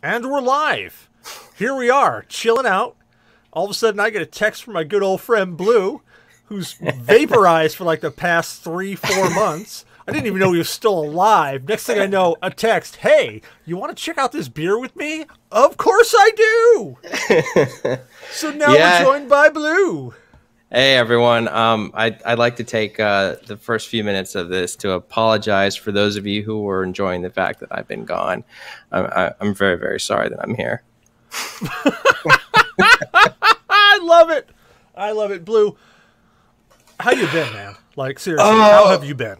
And we're live. Here we are, chilling out. All of a sudden, I get a text from my good old friend Blue, who's vaporized for like the past 3-4 months. I didn't even know he was still alive. Next thing I know, a text, hey, you want to check out this beer with me? Of course I do! So now we're joined by Blue. Hey everyone, I'd like to take the first few minutes of this to apologize for those of you who were enjoying the fact that I've been gone. I'm very, very sorry that I'm here. I love it. I love it. Blue, how you been, man? Like, seriously, how have you been?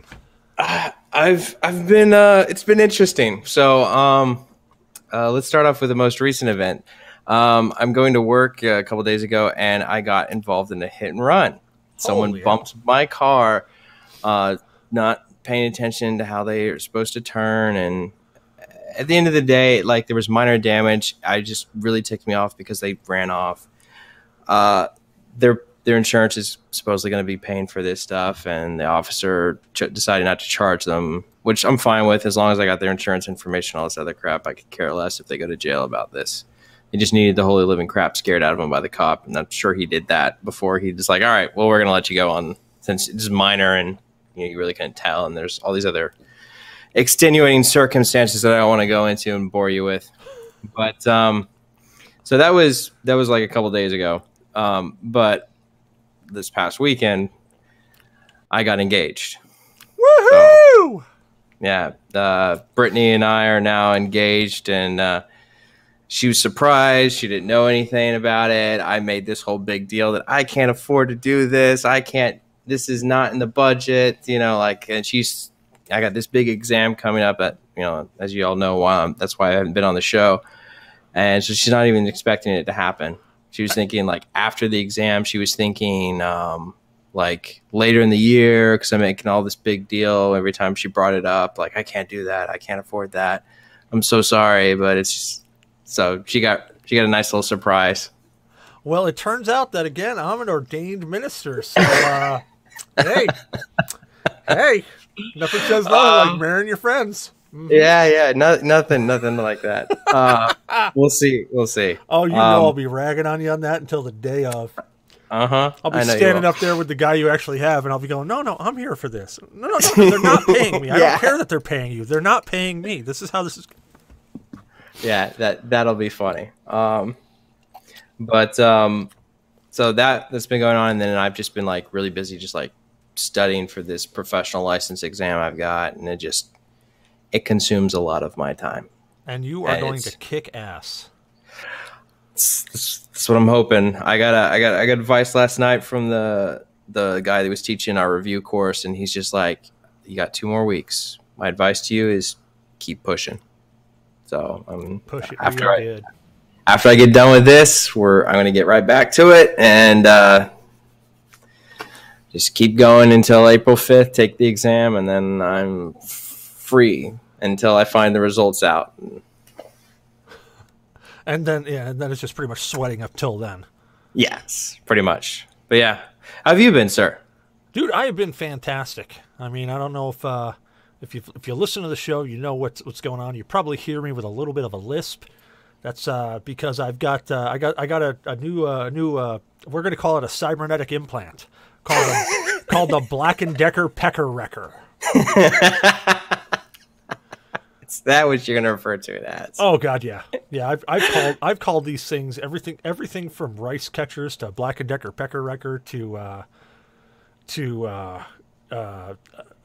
I've been, it's been interesting. So let's start off with the most recent event. I'm going to work a couple days ago, and I got involved in a hit and run. Someone bumped my car, not paying attention to how they are supposed to turn. And at the end of the day, like, there was minor damage. I just really ticked me off because they ran off. Their insurance is supposedly going to be paying for this stuff, and the officer decided not to charge them, which I'm fine with as long as I got their insurance information, all this other crap. I could care less if they go to jail about this. He just needed the holy living crap scared out of him by the cop, and I'm sure he did that before he just like, all right, well, we're going to let you go on since it's minor and you really couldn't tell, and there's all these other extenuating circumstances that I don't want to go into and bore you with. But so that was like a couple days ago. But this past weekend, I got engaged. Woohoo! So, yeah, Brittany and I are now engaged, and she was surprised. She didn't know anything about it. I made this whole big deal that I can't afford to do this. This is not in the budget, and I got this big exam coming up at, as you all know, that's why I haven't been on the show. And so she's not even expecting it to happen. She was thinking like after the exam, she was thinking like later in the year, because I'm making all this big deal every time she brought it up. Like, I can't do that. I can't afford that. I'm so sorry, but it's just. So she got a nice little surprise. Well, it turns out that, again, I'm an ordained minister. So, hey, nothing says no like marrying your friends. Mm-hmm. Yeah, nothing like that. We'll see. Oh, I'll be ragging on you on that until the day of. I'll be standing up there with the guy you actually have, and I'll be going, no, I'm here for this. No, they're not paying me. I don't care that they're paying you. They're not paying me. This is how this is. Yeah, that'll be funny. So that's been going on, and then I've just been like really busy, just like studying for this professional license exam I've got, and it consumes a lot of my time. And you are going to kick ass. That's what I'm hoping. I got advice last night from the guy that was teaching our review course, and he's just like, "You got 2 more weeks. My advice to you is keep pushing." So push it. After I get done with this, I'm going to get right back to it and just keep going until April 5th. Take the exam, and then I'm free until I find the results out. And then it's just pretty much sweating up till then. Yes, pretty much. But yeah, how have you been, sir? Dude, I have been fantastic. I mean, I don't know if you listen to the show, you know what's going on. You probably hear me with a little bit of a lisp. That's because I've got I got a new we're going to call it a cybernetic implant called the Black & Decker Pecker Wrecker. Is that what you're going to refer to it as? Oh God, yeah. I've called these things everything from rice catchers to Black & Decker Pecker Wrecker to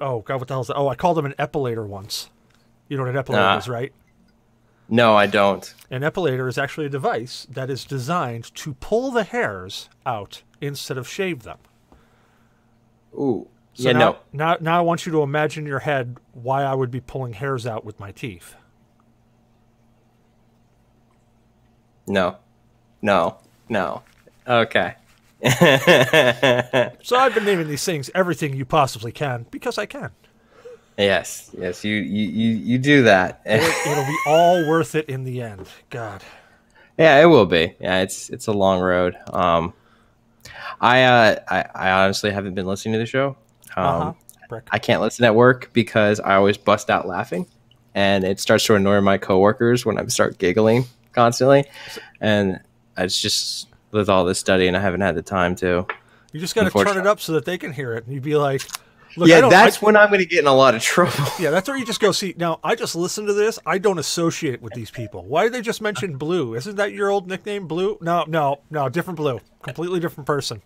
oh God, what the hell is that? Oh, I called them an epilator once. You know what an epilator is, right? No, I don't. An epilator is actually a device that is designed to pull the hairs out instead of shave them. Ooh. So now I want you to imagine in your head why I would be pulling hairs out with my teeth. No. Okay. So I've been naming these things everything you possibly can because I can. Yes, you do that. It'll be all worth it in the end. God. Yeah, it will be. Yeah, it's a long road. I honestly haven't been listening to the show. I can't listen at work because I always bust out laughing. and it starts to annoy my coworkers when I start giggling constantly. And it's just with all this studying, I haven't had the time to. You just got to turn it up so that they can hear it. And you'd be like, look, yeah, that's when I'm going to get in a lot of trouble. Yeah, that's where you just go, see, now I just listened to this. I don't associate with these people. Why did they just mention Blue? Isn't that your old nickname, Blue? No, different Blue. Completely different person.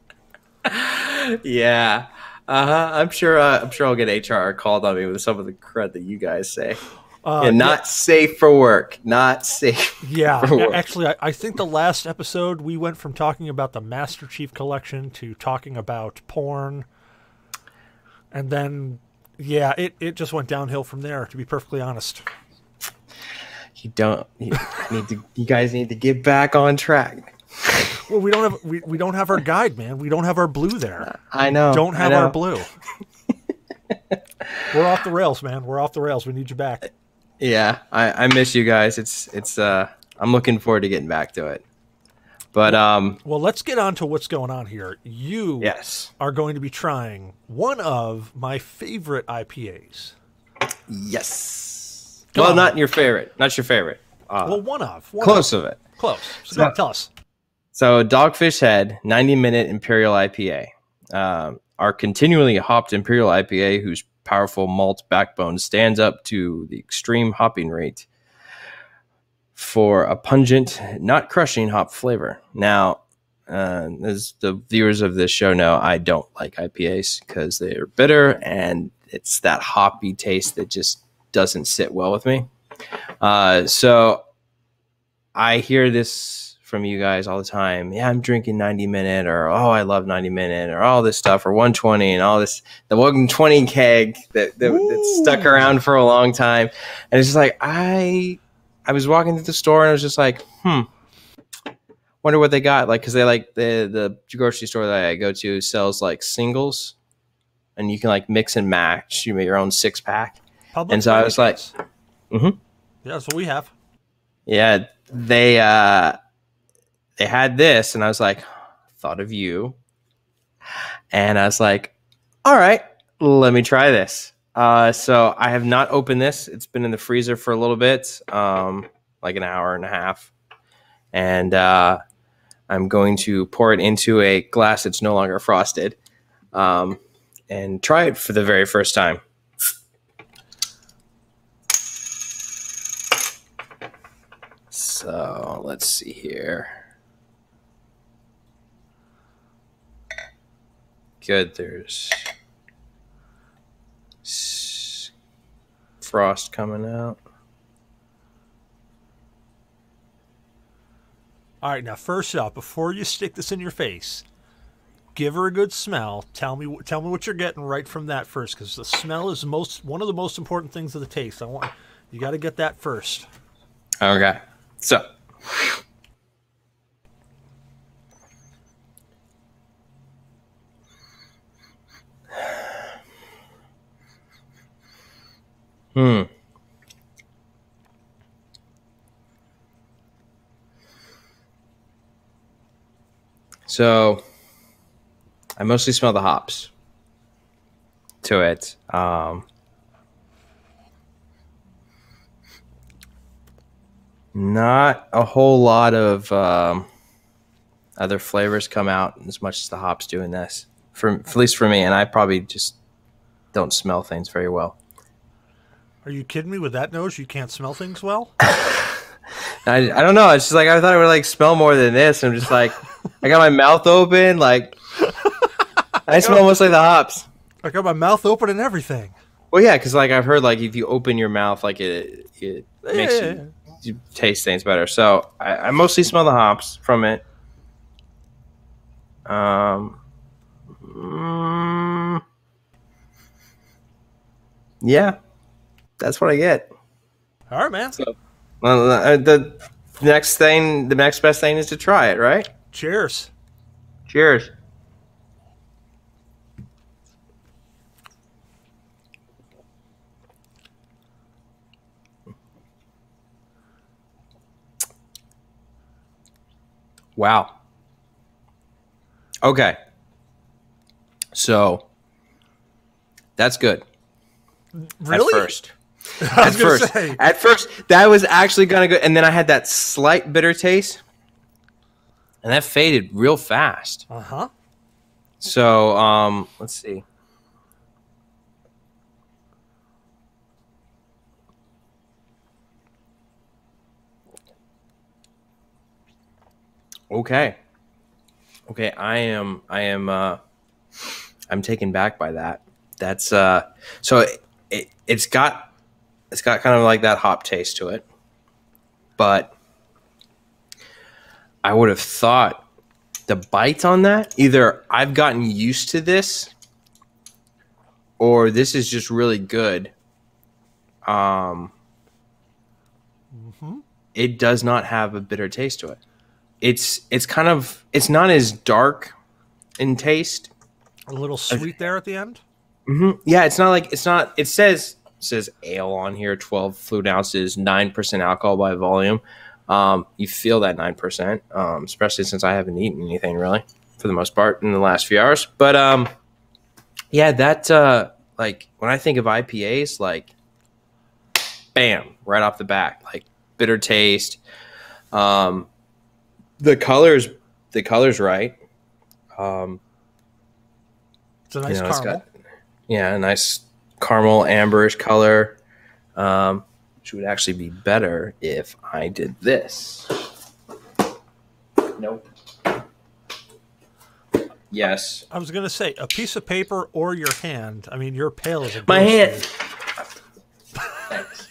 Yeah. I'm sure I'll get HR called on me with some of the crud that you guys say. Not safe for work. Not safe. Yeah. For work. Actually, I think the last episode we went from talking about the Master Chief Collection to talking about porn. And then, yeah, it just went downhill from there, to be perfectly honest. You guys need to get back on track. Well, we don't have our guide, man. We don't have our Blue there. I know. Don't have our Blue. We're off the rails, man. We're off the rails. We need you back. Yeah, I miss you guys. It's I'm looking forward to getting back to it. But well, let's get on to what's going on here. You are going to be trying one of my favorite IPAs. Yes. Well, not your favorite. Not your favorite. Well, one of. Close of it. Close. So tell us. So Dogfish Head 90-minute Imperial IPA. Our continually hopped Imperial IPA whose powerful malt backbone stands up to the extreme hopping rate for a pungent, not crushing hop flavor. Now, as the viewers of this show know, I don't like IPAs because they are bitter and it's that hoppy taste that just doesn't sit well with me. So I hear this from you guys all the time. Yeah, I'm drinking 90-minute, or oh, I love 90-minute, or all this stuff, or 120, and all this, the 120 keg that stuck around for a long time. And it's just like, I was walking through the store and I was just like, wonder what they got. Like, cause they like the grocery store that I go to sells like singles and you can like mix and match. You make your own 6-pack. And so I was like, yeah, that's what we have. Yeah. They had this and I was like, thought of you. And I was like, all right, let me try this. So I have not opened this. It's been in the freezer for a little bit, like an hour and a half. And I'm going to pour it into a glass that's no longer frosted and try it for the very first time. So let's see here. Good, there's frost coming out. All right, now first up, before you stick this in your face, give her a good smell. Tell me what you're getting right from that first, because the smell is one of the most important things of the taste. You got to get that first. Okay, so. So I mostly smell the hops to it. Not a whole lot of other flavors come out as much as the hops do in this, at least for me. And I probably just don't smell things very well. Are you kidding me? With that nose, you can't smell things well? I don't know. It's just like I thought it would like smell more than this. I'm just like, I got my mouth open, like I smell mostly the hops. I got my mouth open and everything. Well, yeah, because like I've heard like if you open your mouth, like it makes you taste things better. So I mostly smell the hops from it. Yeah, that's what I get. All right, man. So, the next best thing is to try it, right? Cheers. Cheers. Wow. Okay. So that's good. Really? At first. I was gonna say. At first, that was actually kind of good. And then I had that slight bitter taste. And that faded real fast. Uh-huh. So, let's see. Okay. Okay, I'm taken back by that. That's so it's got kind of like that hop taste to it. But I would have thought the bite on that, either I've gotten used to this or this is just really good. It does not have a bitter taste to it. It's kind of, it's not as dark in taste. A little sweet there at the end. Yeah, it's not like, it says ale on here, 12 fluid ounces, 9% alcohol by volume. You feel that 9%, especially since I haven't eaten anything really for the most part in the last few hours. But yeah, that like when I think of IPAs, like bam, right off the bat, like bitter taste. The color's right. It's a nice caramel. It's got, a nice caramel amberish color. Which would actually be better if I did this. Nope. Yes. I was going to say, a piece of paper or your hand. I mean, you're pale as a ghost. My hand. Thanks.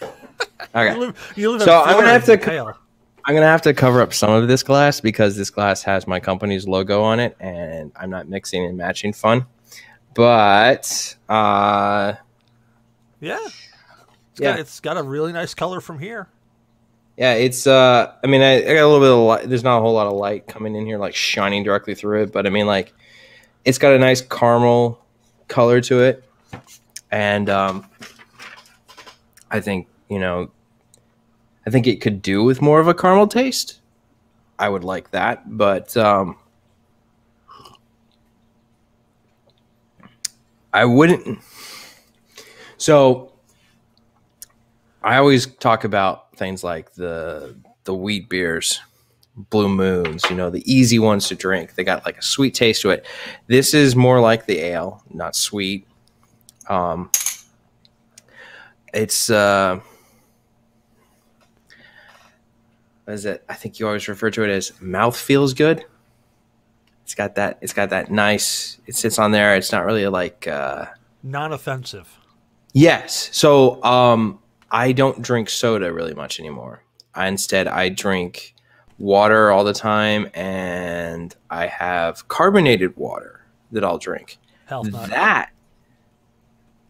Okay. You live so I'm gonna have to cover up some of this glass because this glass has my company's logo on it, and I'm not mixing and matching fun. But yeah. It's got a really nice color from here. Yeah, it's I mean, I got a little bit of light. There's not a whole lot of light coming in here, like shining directly through it. But I mean, like, it's got a nice caramel color to it, and I think it could do with more of a caramel taste. I would like that, but I wouldn't. So I always talk about things like the wheat beers, Blue Moons, the easy ones to drink. They got like a sweet taste to it. This is more like the ale, not sweet. It's what is it? I think you always refer to it as mouth feels good. It's got that nice, it sits on there. It's not really like non-offensive. Yes. So I don't drink soda really much anymore. Instead, I drink water all the time, and I have carbonated water that I'll drink. Health nut.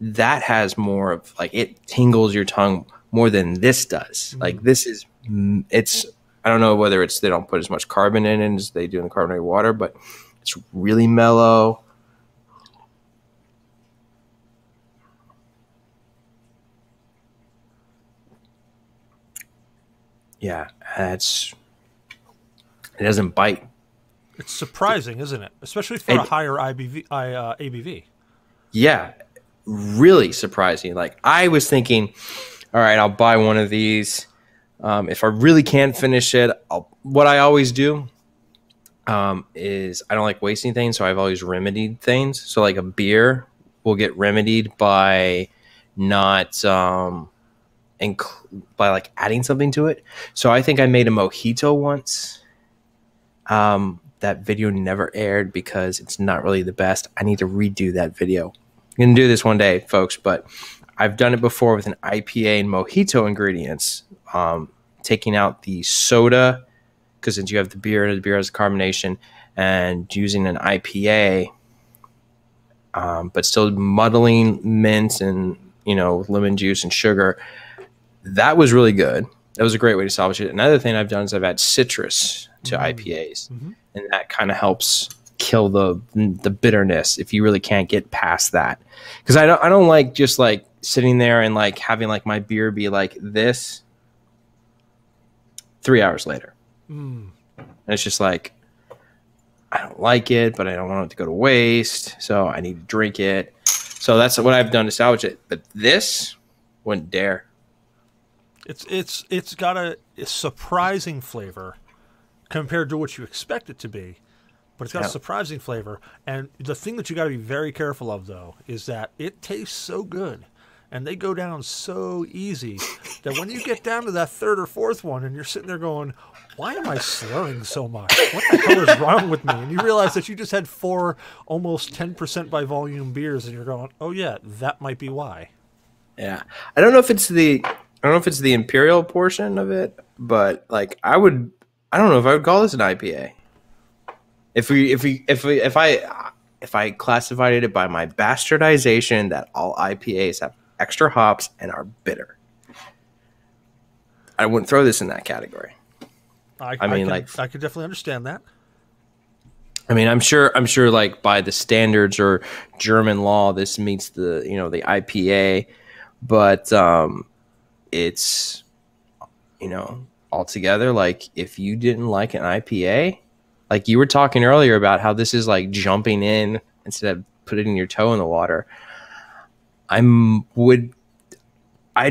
That has more of, like, it tingles your tongue more than this does. Like, this is, I don't know whether it's they don't put as much carbon in it as they do in the carbonated water, but it's really mellow. Yeah, it doesn't bite. It's surprising, isn't it? Especially for a higher ABV. Yeah, really surprising. Like, I was thinking, all right, I'll buy one of these. If I really can't finish it, what I always do is I don't like wasting things, so I've always remedied things. So like a beer will get remedied by not by like adding something to it. So I think I made a mojito once. That video never aired because it's not really the best. I need to redo that video. I'm gonna do this one day, folks, but I've done it before with an IPA and mojito ingredients. Taking out the soda, because since you have the beer has carbonation, and using an IPA, but still muddling mint and lemon juice and sugar. That was really good. That was a great way to salvage it. Another thing I've done is I've added citrus to IPAs, and that kind of helps kill the bitterness if you really can't get past that. Because I don't like just like sitting there and like having like my beer be like this 3 hours later. And it's just like, I don't like it, but I don't want it to go to waste, so I need to drink it. So that's what I've done to salvage it. But this wouldn't dare. It's got a surprising flavor compared to what you expect it to be, but it's got a surprising flavor. And the thing that you got to be very careful of, though, is that it tastes so good, and they go down so easy that when you get down to that third or fourth one, and you're sitting there going, "Why am I slurring so much? What the hell is wrong with me?" And you realize that you just had 4 almost 10% by volume beers, and you're going, "Oh yeah, that might be why." Yeah, I don't know if it's the imperial portion of it, but like I don't know if I would call this an IPA. If I classified it by my bastardization that all IPAs have extra hops and are bitter, I wouldn't throw this in that category. I could definitely understand that. I mean, I'm sure like by the standards or German law, this meets the IPA, but it's, altogether, like if you didn't like an IPA, like you were talking earlier about how this is like jumping in instead of putting your toe in the water. I'd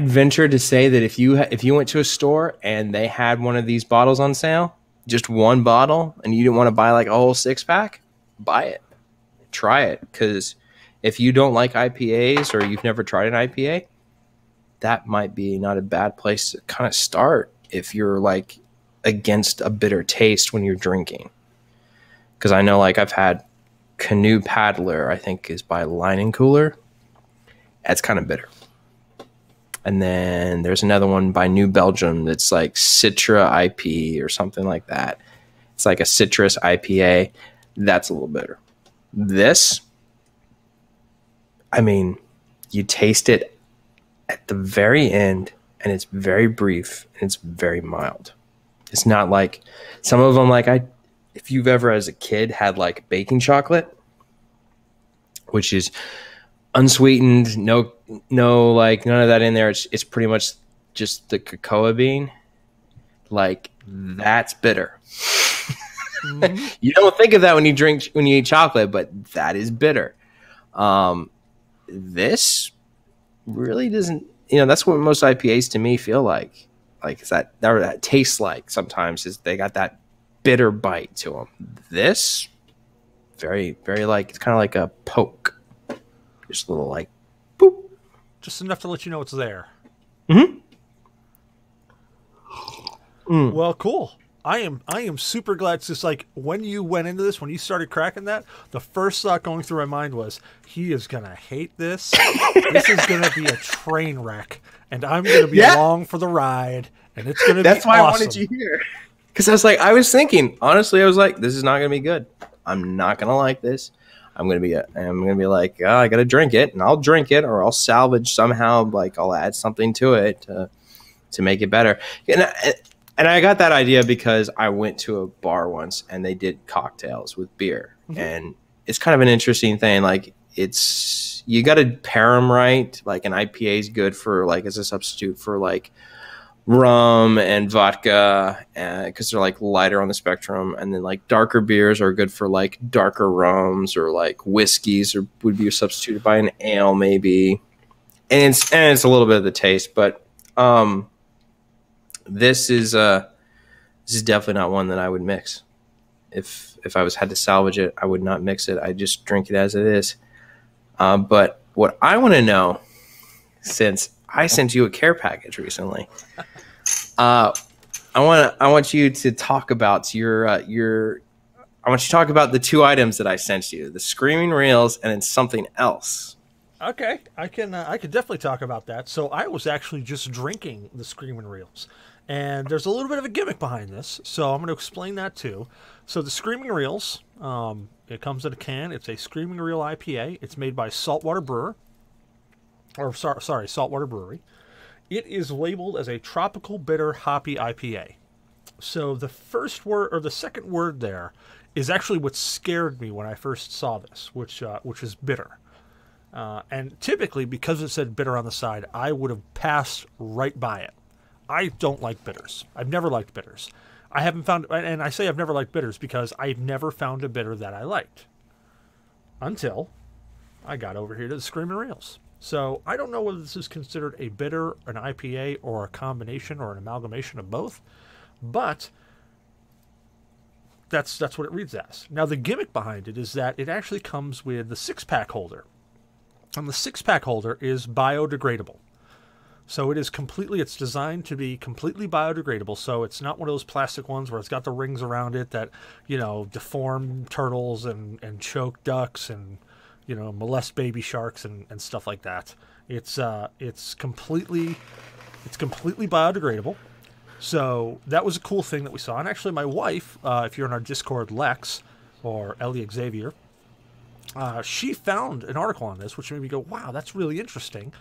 venture to say that if you went to a store and they had one of these bottles on sale, just one bottle, and you didn't want to buy like a whole 6-pack, buy it, try it. Because if you don't like IPAs or you've never tried an IPA, that might be not a bad place to kind of start if you're like against a bitter taste when you're drinking. Because I know like I've had Canoe Paddler, I think is by Line & Cooler. That's kind of bitter. And then there's another one by New Belgium that's like Citra IP or something like that. It's like a citrus IPA. That's a little bitter. This, I mean, you taste it at the very end, and it's very brief, and it's very mild. It's not like some of them, like if you've ever as a kid had like baking chocolate, which is unsweetened, no, like none of that in there. It's pretty much just the cocoa bean. Like that's bitter. Mm-hmm. You don't think of that when you eat chocolate, but that is bitter. This really doesn't. That's what most IPAs to me feel like. Like is that tastes like sometimes is they got that bitter bite to them. This very, very like it's kind of like a poke. Just a little like, boop. Just enough to let you know it's there. Mm-hmm. Well, cool. I am super glad. It's just like when you went into this, when you started cracking that, the first thought going through my mind was, he is going to hate this. This is going to be a train wreck. And I'm going to be along for the ride. And it's going to be awesome. That's why I wanted you here. Because I was thinking, honestly, I was like, this is not going to be good. I'm not going to like this. I'm gonna be like, oh, I gotta drink it, and I'll drink it, or I'll salvage somehow. Like I'll add something to it to make it better. And I got that idea because I went to a bar once, and they did cocktails with beer, and it's kind of an interesting thing. Like you got to pair them right. Like an IPA is good for like as a substitute for like rum and vodka because they're like lighter on the spectrum, and then like darker beers are good for like darker rums or like whiskeys, or would be substituted by an ale maybe, and it's a little bit of the taste, but this is definitely not one that I would mix. If I had to salvage it, I would not mix it. I just drink it as it is. But what I want to know, since I sent you a care package recently, I want you to talk about I want you to talk about the 2 items that I sent you: the Screaming Reels and then something else. Okay, I can definitely talk about that. So I was actually just drinking the Screaming Reels, and there's a little bit of a gimmick behind this. So I'm going to explain that too. So the Screaming Reels, it comes in a can. It's a Screaming Reel IPA. It's made by Saltwater Brewery. It is labeled as a tropical bitter hoppy IPA. So the first word or the second word there is actually what scared me when I first saw this, which is bitter. And typically, because it said bitter on the side, I would have passed right by it. I don't like bitters. I've never liked bitters. I haven't found, and I say I've never liked bitters because I've never found a bitter that I liked until I got over here to the Screaming Reels. So I don't know whether this is considered a bitter, an IPA, or a combination or an amalgamation of both, but that's what it reads as. Now the gimmick behind it is that it actually comes with the 6-pack holder. And the 6-pack holder is biodegradable. So it's designed to be completely biodegradable. So it's not one of those plastic ones where it's got the rings around it that, deform turtles and choke ducks and, molest baby sharks and stuff like that. It's completely biodegradable. So that was a cool thing that we saw. And actually my wife, if you're in our Discord, Lex, or Ellie Xavier, she found an article on this, which made me go, wow, that's really interesting.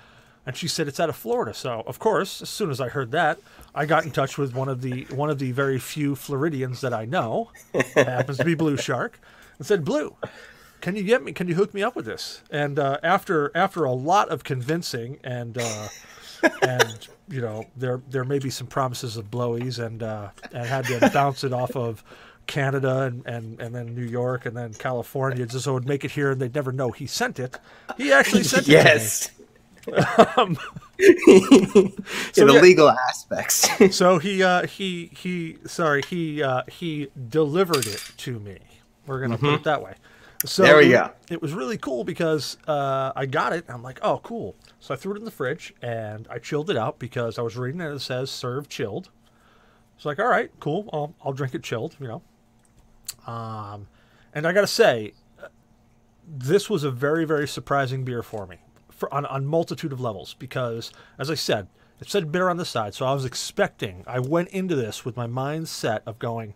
And she said it's out of Florida. So, of course, as soon as I heard that, I got in touch with one of the very few Floridians that I know, happens to be Blue Shark, and said, Blue, can you hook me up with this? And after a lot of convincing and there may be some promises of blowies and had to bounce it off of Canada and then New York and then California just so it would make it here and they'd never know he sent it. He actually sent it to me. In the legal aspects. So he delivered it to me. We're gonna put it that way. So there we go. It was really cool because I got it and I'm like, oh cool. So I threw it in the fridge and I chilled it out because I was reading it. It says serve chilled. It's like, all right, cool. I'll drink it chilled, And I gotta say, this was a very, very surprising beer for me. On multitude of levels, because as I said, it said bitter on the side, so I went into this with my mind set of going,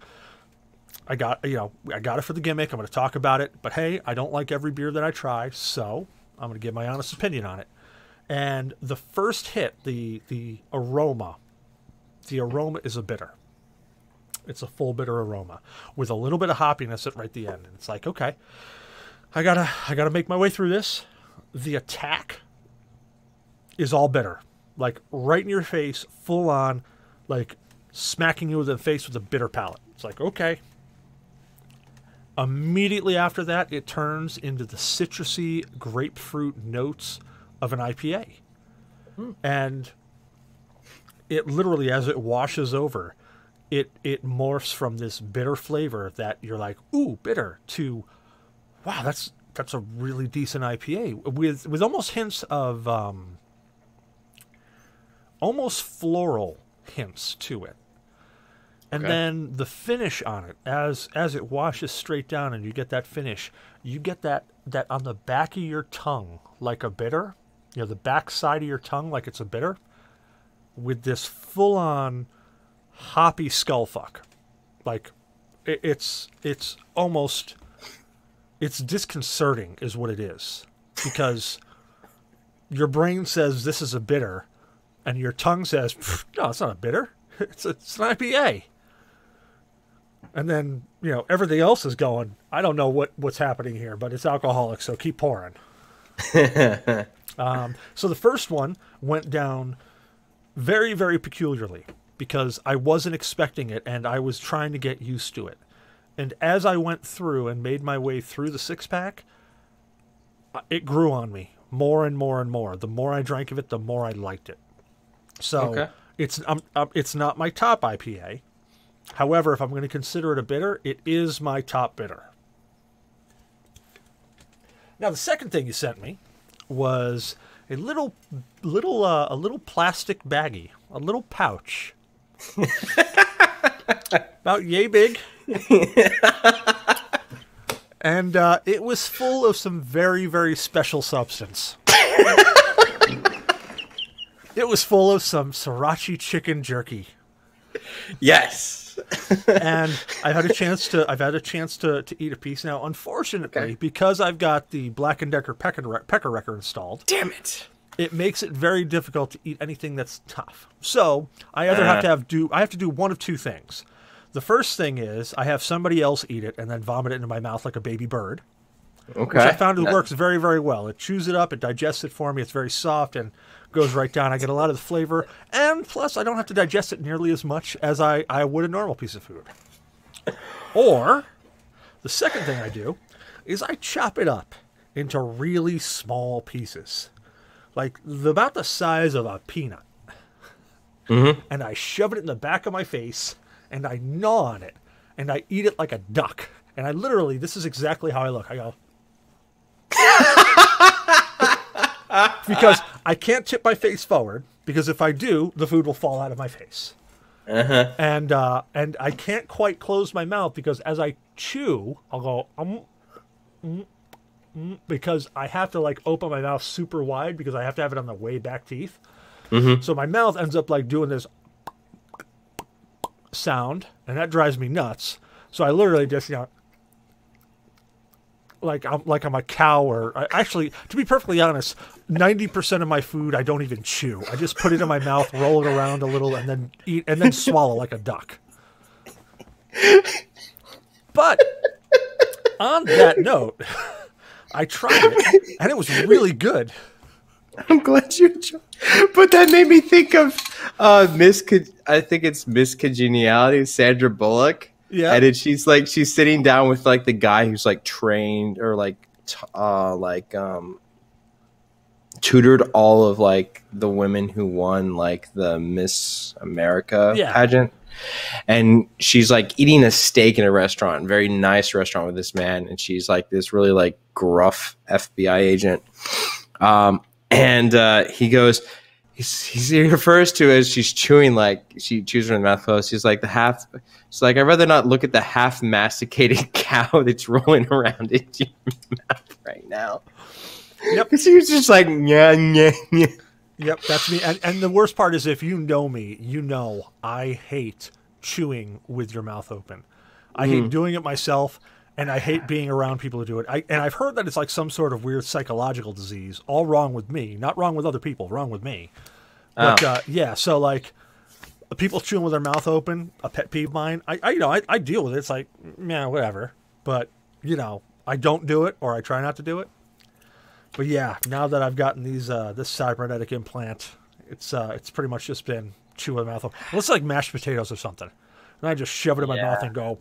I got it for the gimmick, I'm going to talk about it, but hey, I don't like every beer that I try, so I'm going to give my honest opinion on it. And the first hit, the aroma is a bitter. It's a full bitter aroma with a little bit of hoppiness at right the end, and it's like, okay, I gotta make my way through this. The attack is all bitter, like right in your face, full on, like smacking you in the face with a bitter palate. It's like, okay. Immediately after that, it turns into the citrusy grapefruit notes of an IPA. And it literally, as it washes over, it morphs from this bitter flavor that you're like, ooh, bitter, to, wow, that's a really decent IPA with almost hints of almost floral hints to it. And then the finish on it, as it washes straight down and you get that finish, you get that on the back of your tongue like a bitter, the back side of your tongue like it's a bitter, with this full-on hoppy skullfuck. Like it's almost... It's disconcerting is what it is, because your brain says this is a bitter and your tongue says, no, it's not a bitter. It's an IPA. And then, everything else is going, I don't know what's happening here, but it's alcoholic, so keep pouring. So the first one went down very, very peculiarly because I wasn't expecting it and I was trying to get used to it. And as I went through and made my way through the 6-pack, it grew on me more and more and more. The more I drank of it, the more I liked it. So it's not my top IPA. However, if I'm going to consider it a bitter, it is my top bitter. Now, the second thing you sent me was a little plastic baggie, a little pouch, about yay big. And it was full of some very, very special substance. It was full of some sriracha chicken jerky. Yes. And I've had a chance to eat a piece now. Unfortunately, because I've got the Black & Decker Pecker Wrecker installed. Damn it. It makes it very difficult to eat anything that's tough. So I either have to do one of two things. The first thing is I have somebody else eat it and then vomit it into my mouth like a baby bird. Okay. Which I found it works very, very well. It chews it up, it digests it for me. It's very soft and goes right down. I get a lot of the flavor. And plus, I don't have to digest it nearly as much as I would a normal piece of food. Or, the second thing I do is I chop it up into really small pieces. like about the size of a peanut. Mm-hmm. And I shove it in the back of my face, and I gnaw on it, and I eat it like a duck. And I literally, this is exactly how I look. I go, because I can't tip my face forward, because if I do, the food will fall out of my face. Uh-huh. And I can't quite close my mouth, because as I chew, I'll go, because I have to like open my mouth super wide, because I have to have it on the way back teeth. Mm-hmm. So my mouth ends up like doing this sound, and that drives me nuts. So I literally just, like I'm a cow, or actually, to be perfectly honest, 90% of my food I don't even chew. I just put it in my mouth, roll it around a little, and then eat, and then swallow like a duck. But on that note, I tried it, and it was really good. I'm glad you enjoyed. But that made me think of I think it's Miss Congeniality, Sandra Bullock. Yeah. And she's sitting down with like the guy who's like trained or tutored all of like the women who won like the Miss America pageant. And she's like eating a steak in a restaurant, very nice restaurant with this man, and she's like this really like gruff FBI agent. And he goes, he refers to as she's chewing, like she chews her mouth closed. She's like she's like, I'd rather not look at the half masticated cow that's rolling around in your mouth right now. Yep. She was just like, yeah. Yep, that's me. And the worst part is, if you know me, you know I hate chewing with your mouth open. I hate doing it myself. And I hate being around people who do it. And I've heard that it's like some sort of weird psychological disease. All wrong with me. Not wrong with other people. Wrong with me. But, so like people chewing with their mouth open, a pet peeve of mine. I deal with it. It's like, yeah, whatever. But, I don't do it, or I try not to do it. But yeah, now that I've gotten this cybernetic implant, it's pretty much just been chew with my mouth open. It looks like mashed potatoes or something. And I just shove it in my mouth and go...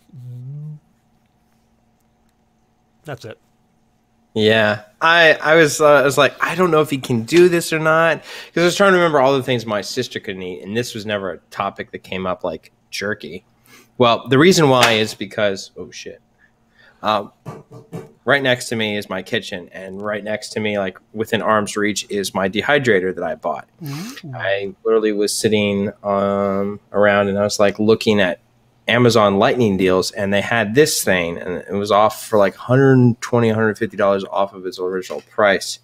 That's it. Yeah, I was like, I don't know if he can do this or not, because I was trying to remember all the things my sister couldn't eat, and this was never a topic that came up, like jerky. Well, the reason why is because right next to me is my kitchen, and right next to me, like within arm's reach, is my dehydrator that I bought. Mm-hmm. I literally was sitting around, and I was like looking at Amazon Lightning deals, and they had this thing, and it was off for like $120, $150 off of its original price.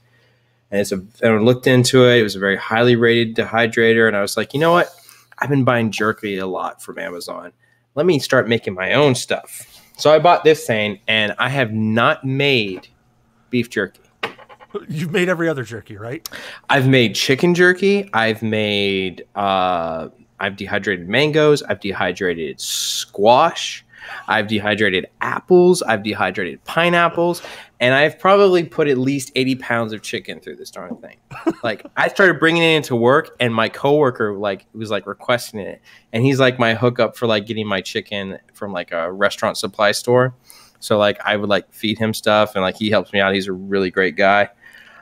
And I looked into it. It was a very highly rated dehydrator, and I was like, you know what? I've been buying jerky a lot from Amazon. Let me start making my own stuff. So I bought this thing, and I have not made beef jerky. You've made every other jerky, right? I've made chicken jerky. I've dehydrated mangoes. I've dehydrated squash. I've dehydrated apples. I've dehydrated pineapples. And I've probably put at least 80 pounds of chicken through this darn thing. Like, I started bringing it into work, and my coworker was requesting it. And he's like my hookup for like getting my chicken from like a restaurant supply store. So like I would like feed him stuff, and like he helps me out. He's a really great guy.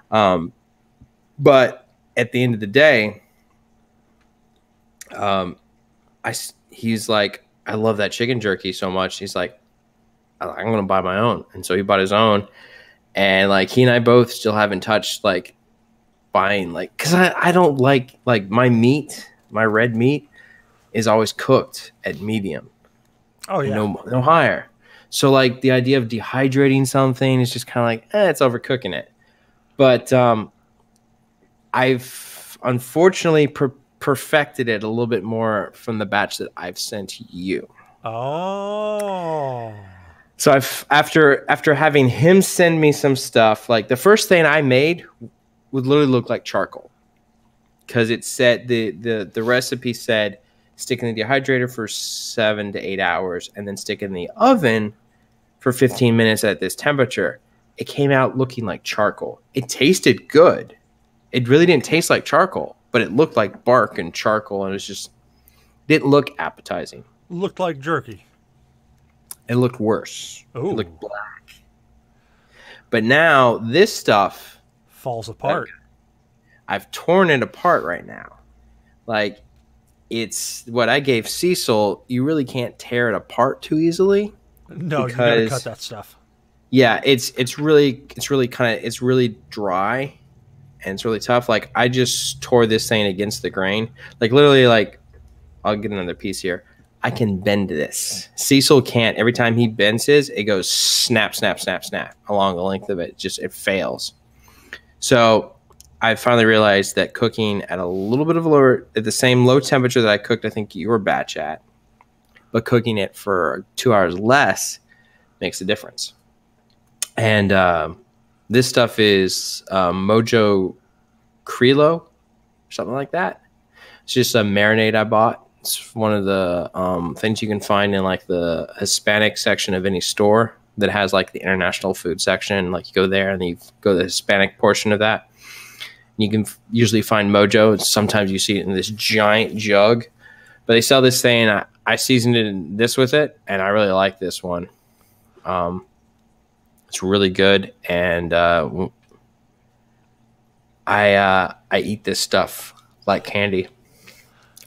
But at the end of the day, he's like, I love that chicken jerky so much. He's like, I'm going to buy my own. And so he bought his own, and like he and I both still haven't touched like buying, like, cause I don't like my meat, my red meat is always cooked at medium. Oh yeah. No higher. So like the idea of dehydrating something is just kind of like, it's overcooking it. But, I've unfortunately perfected it a little bit more from the batch that I've sent you. Oh. So after having him send me some stuff, like the first thing I made would literally look like charcoal, because it said the recipe said stick in the dehydrator for 7 to 8 hours and then stick in the oven for 15 minutes at this temperature. It came out looking like charcoal. It tasted good. It really didn't taste like charcoal, but it looked like bark and charcoal, and it didn't look appetizing. Looked like jerky. It looked worse. Ooh. It looked black. But now this stuff falls apart. I've torn it apart right now. Like, it's what I gave Cecil. You really can't tear it apart too easily. No, because, you gotta cut that stuff. Yeah, it's really dry and it's really tough. Like, I just tore this thing against the grain. Like, literally, like, I'll get another piece here. I can bend this. Cecil can't. Every time he bends his, it goes snap, snap, snap, snap along the length of it. It fails. So I finally realized that cooking at a little bit of a lower, at the same low temperature that I cooked, I think your batch at, but cooking it for 2 hours less makes a difference. And this stuff is Mojo Krilo, something like that. It's just a marinade I bought. It's one of the things you can find in like the Hispanic section of any store that has like the international food section. Like, you go there and you go to the Hispanic portion of that. You can usually find Mojo. Sometimes you see it in this giant jug, but they sell this thing. I seasoned this with it, and I really like this one. It's really good, and I eat this stuff like candy.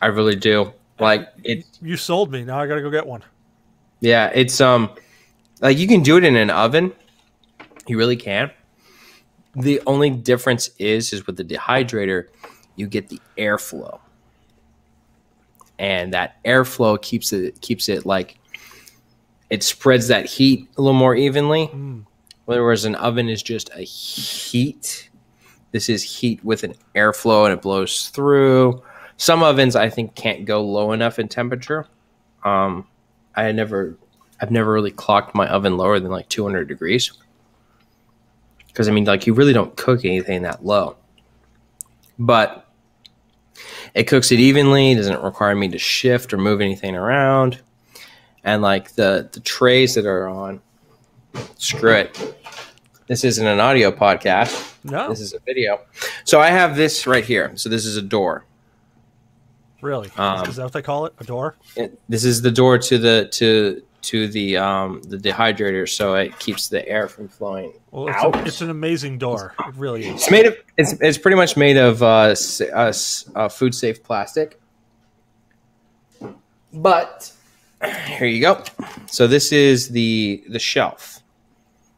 I really do. Like, it. You sold me. Now I gotta go get one. Yeah, it's like, you can do it in an oven. You really can. The only difference is with the dehydrator, you get the airflow, and that airflow keeps it like, it spreads that heat a little more evenly. Whereas an oven is just a heat. This is heat with an airflow, and it blows through. Some ovens, I think, can't go low enough in temperature. I've never really clocked my oven lower than like 200 degrees. Because, I mean, like, you really don't cook anything that low. But it cooks it evenly. It doesn't require me to shift or move anything around. And, like, the trays that are on, screw it. This isn't an audio podcast. No. This is a video. So I have this right here. So this is a door. Really? Is that what they call it? A door? This is the door to the dehydrator, so it keeps the air from flowing out. It's an amazing door. It really is. It's pretty much made of food safe plastic. But here you go. So this is the shelf.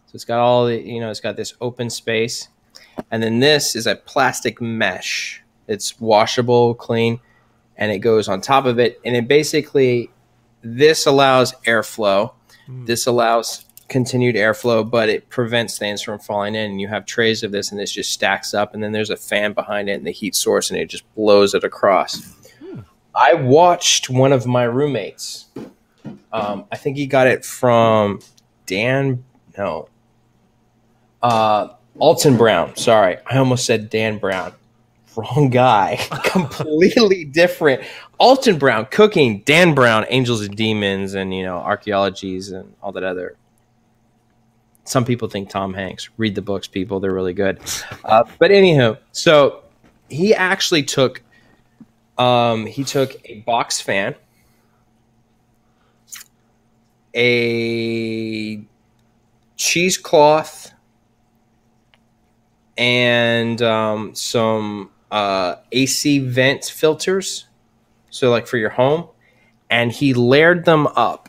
So it's got all the, it's got this open space, and then this is a plastic mesh. It's washable, clean, and it goes on top of it, and it basically, this allows airflow. This allows continued airflow, but it prevents things from falling in. And you have trays of this, and this just stacks up, and then there's a fan behind it and the heat source, and it just blows it across. I watched one of my roommates. I think he got it from Alton Brown. Sorry, I almost said Dan Brown. Wrong guy. Completely different. Alton Brown cooking, Dan Brown, Angels and Demons, and archaeologies and all that other. Some people think Tom Hanks. Read the books, people. They're really good. But anywho, so he actually took a box fan, a cheesecloth, and some AC vent filters, so like for your home, and he layered them up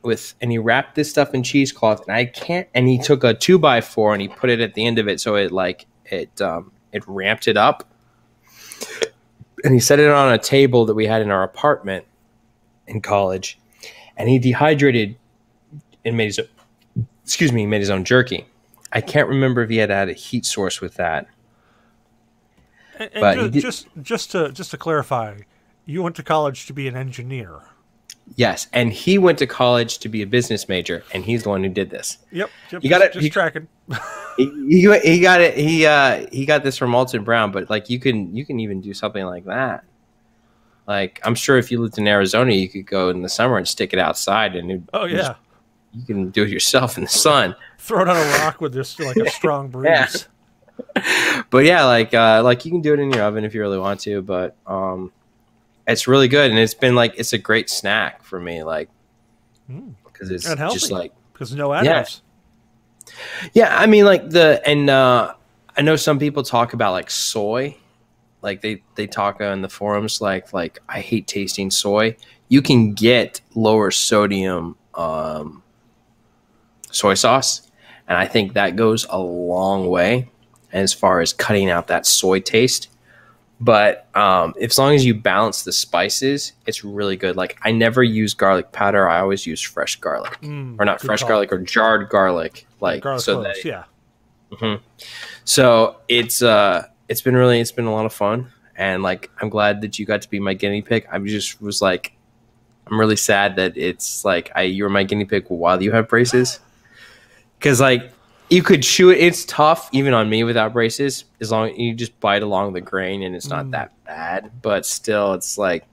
and he wrapped this stuff in cheesecloth, and he took a 2x4 and he put it at the end of it, so it ramped it up, and he set it on a table that we had in our apartment in college, and he dehydrated and made his own jerky. I can't remember if he had a heat source with that. And just to clarify, you went to college to be an engineer. Yes, and he went to college to be a business major, and he's the one who did this. Yep, you got it. Just tracking. He got it. He got this from Alton Brown, but like you can even do something like that. Like, I'm sure if you lived in Arizona, you could go in the summer and stick it outside, and you can do it yourself in the sun. Throw it on a rock with just like a strong breeze. Yeah. But yeah, like you can do it in your oven if you really want to, but it's really good, and it's a great snack for me, like, because it's just like, because no additives. Yeah, I mean, like I know some people talk about like soy like they talk in the forums like I hate tasting soy. You can get lower sodium soy sauce, and I think that goes a long way as far as cutting out that soy taste. But as long as you balance the spices, it's really good. Like I never use garlic powder. I always use fresh garlic, or not fresh garlic, or jarred garlic. Like garlic so cloves, that yeah. Mm-hmm. So it's been a lot of fun, and like I'm glad that you got to be my guinea pig. I just was like, I'm really sad that it's like you were my guinea pig while you have braces, because like you could chew it. It's tough even on me without braces, as long as you just bite along the grain and it's not that bad. But still, it's like,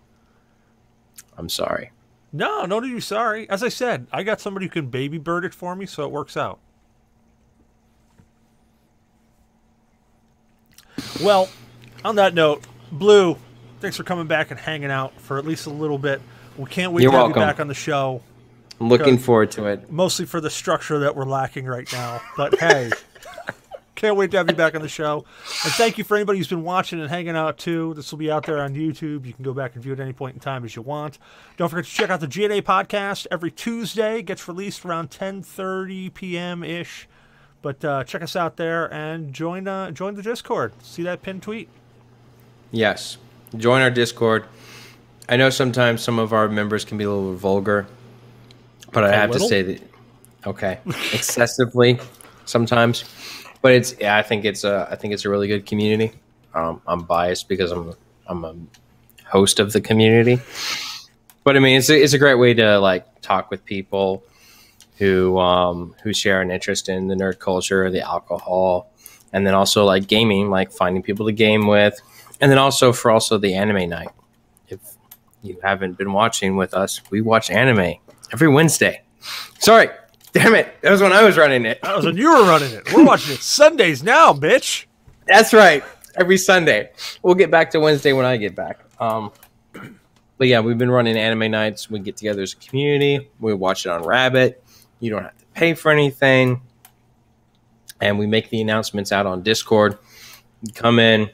I'm sorry. No need to be sorry. As I said, I got somebody who can baby bird it for me, so it works out. Well, on that note, Blue, thanks for coming back and hanging out for at least a little bit. We can't wait to have you back on the show. I'm looking forward to it. Mostly for the structure that we're lacking right now. But hey, can't wait to have you back on the show. And thank you for anybody who's been watching and hanging out too. This will be out there on YouTube. You can go back and view it at any point in time as you want. Don't forget to check out the GNA podcast every Tuesday. Gets released around 10:30 p.m.-ish. But check us out there and join the Discord. See that pinned tweet? Yes. Join our Discord. I know sometimes some of our members can be a little vulgar, but I have to say that, okay, excessively sometimes. But I think it's a really good community. I'm biased because I'm a host of the community, but I mean it's a great way to like talk with people who share an interest in the nerd culture, the alcohol, and then also like gaming, like finding people to game with, and then also the anime night. If you haven't been watching with us, we watch anime every Wednesday. Sorry, damn it, that was when I was running it. That was when you were running it. We're watching it Sundays now, bitch. That's right, every Sunday. We'll get back to Wednesday when I get back. But yeah, we've been running anime nights. We get together as a community. We watch it on Rabbit. You don't have to pay for anything. And we make the announcements out on Discord. You come in,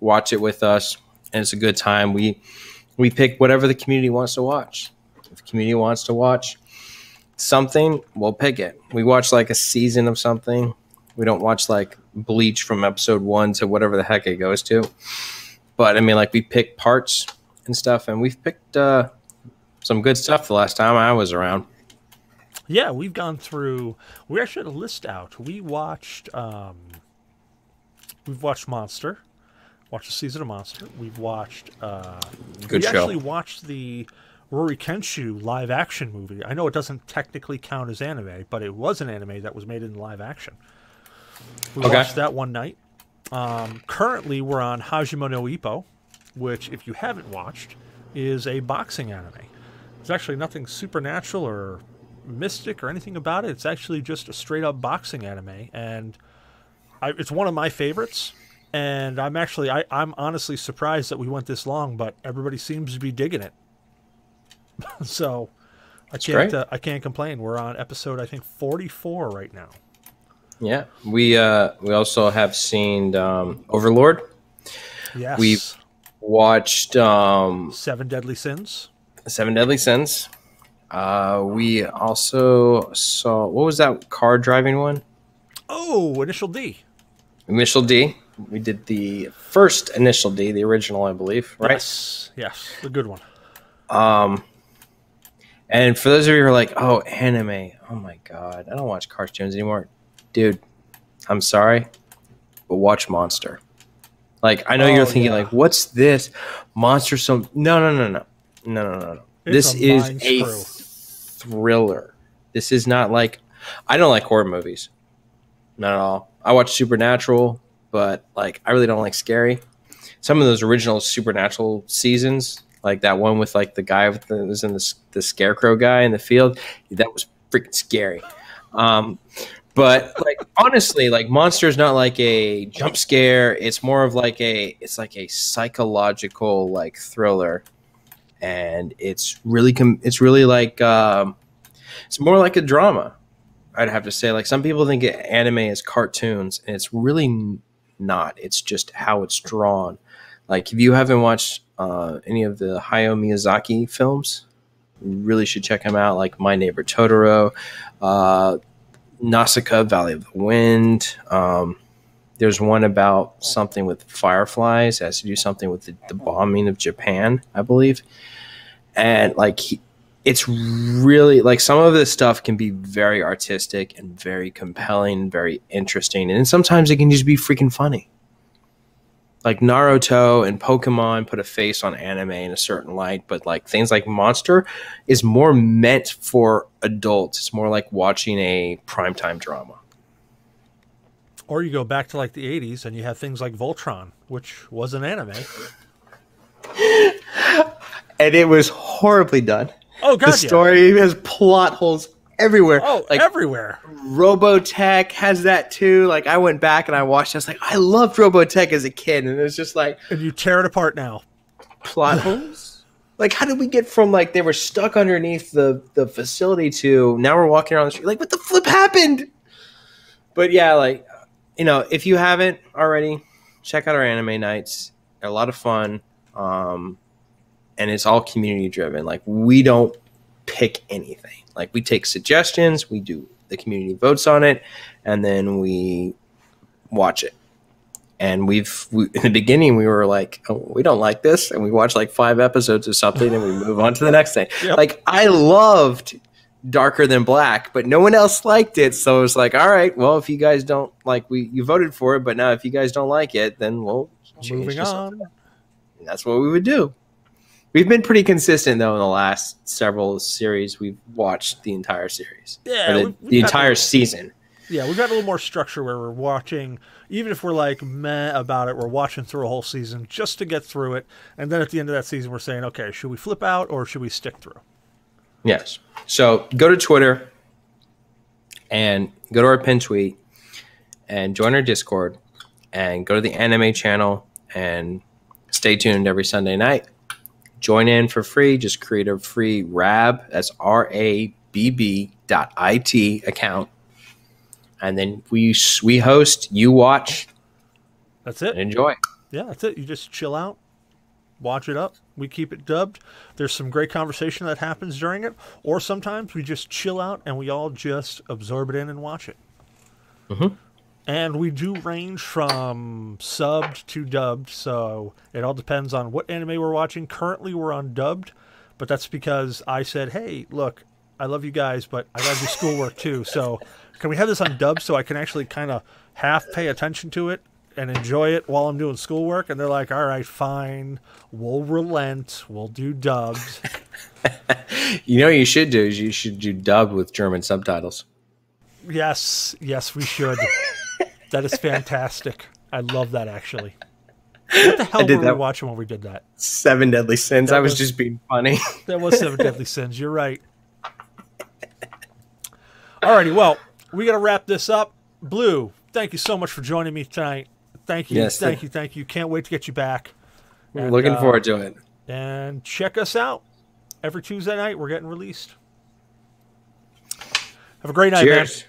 watch it with us, and it's a good time. We pick whatever the community wants to watch. If the community wants to watch something, we'll pick it. We watch like a season of something. We don't watch like Bleach from episode 1 to whatever the heck it goes to. But I mean, like we pick parts and stuff, and we've picked some good stuff the last time I was around. Yeah, we've gone through. We actually had a list out. We've watched Monster, watched a season of Monster. We've watched. Good show. We actually watched the Rory Kenshu live action movie. I know it doesn't technically count as anime, but it was an anime that was made in live action. We watched that one night. Currently, we're on Hajime no Ippo, which, if you haven't watched, is a boxing anime. There's actually nothing supernatural or mystic or anything about it. It's actually just a straight up boxing anime, and it's one of my favorites. And I'm honestly surprised that we went this long, but everybody seems to be digging it. So I can't complain. We're on episode, I think, 44 right now. Yeah, we also have seen Overlord. Yes, we've watched Seven Deadly Sins. We also saw, what was that car driving one? Oh, Initial D. Initial D. We did the first Initial D, the original, I believe, right? Yes, the good one. And for those of you who are like, oh, anime, oh my god, I don't watch cartoons anymore. Dude, I'm sorry, but watch Monster. Like, I know you're thinking, like, what's this? Monster, No. This is a thriller. This is not like, I don't like horror movies. Not at all. I watch Supernatural, but like I really don't like scary. Some of those original Supernatural seasons, like that one with like the guy with was in the scarecrow guy in the field, that was freaking scary. But like honestly, like Monster is not like a jump scare. It's more of like a psychological like thriller, and it's really like it's more like a drama. I'd have to say, like some people think anime is cartoons, and it's really not. It's just how it's drawn. Like, if you haven't watched any of the Hayao Miyazaki films, you really should check them out. Like My Neighbor Totoro, Nausicaa, Valley of the Wind. There's one about something with fireflies. It has to do something with the bombing of Japan, I believe. And like, it's really like, some of this stuff can be very artistic and very compelling, very interesting. And sometimes it can just be freaking funny. Like Naruto and Pokemon put a face on anime in a certain light, but like things like Monster is more meant for adults. It's more like watching a primetime drama. Or you go back to like the 80s and you have things like Voltron, which was an anime. And it was horribly done. Oh, God, the story has plot holes everywhere. Oh, like, everywhere. Robotech has that too. Like, I went back and I watched it. I was like, I loved Robotech as a kid. And it was just like... And you tear it apart now. Plot holes? Like, how did we get from, like, they were stuck underneath the facility to now we're walking around the street? Like, what the flip happened? But yeah, like... You know, if you haven't already, check out our anime nights. They're a lot of fun. And it's all community driven. Like, we don't pick anything. Like, we take suggestions, we do the community votes on it, and then we watch it. And in the beginning, we were like, oh, we don't like this. And we watch like 5 episodes of something and we move on to the next thing. Yep. Like, I loved Darker Than Black, but no one else liked it, so it's like, all right, well, if you guys don't like, you voted for it, but now if you guys don't like it, then we'll change to something. And that's what we would do. We've been pretty consistent though in the last several series. We've watched the entire series, the entire season. Yeah, we've got a little more structure where we're watching, even if we're like meh about it, we're watching through a whole season just to get through it, and then at the end of that season, we're saying, okay, should we flip out or should we stick through? Yes. So go to Twitter and go to our pin tweet and join our Discord and go to the anime channel and stay tuned every Sunday night. Join in for free. Just create a free RAB. That's RABB.IT account. And then we host, you watch. That's it. And enjoy. Yeah, that's it. You just chill out. Watch it up. We keep it dubbed. There's some great conversation that happens during it, or sometimes we just chill out and we all just absorb it in and watch it. Mm-hmm. And we do range from subbed to dubbed, so it all depends on what anime we're watching. Currently, we're on dubbed, but that's because I said, hey, look, I love you guys, but I got to do schoolwork too, so can we have this on dubbed so I can actually kind of half pay attention to it and enjoy it while I'm doing schoolwork? And they're like, all right, fine, we'll relent, we'll do dubbed. You know what you should do is you should do dubbed with German subtitles. Yes, we should. That is fantastic. I love that, actually. What the hell were we watching when we did that? 7 Deadly Sins. I was just being funny. That was 7 Deadly Sins. You're right. Alrighty, well, we got to wrap this up. Blue, thank you so much for joining me tonight. Thank you, yes, thank you. Can't wait to get you back. We're looking forward to it. And check us out. Every Tuesday night, we're getting released. Have a great night, Cheers. man.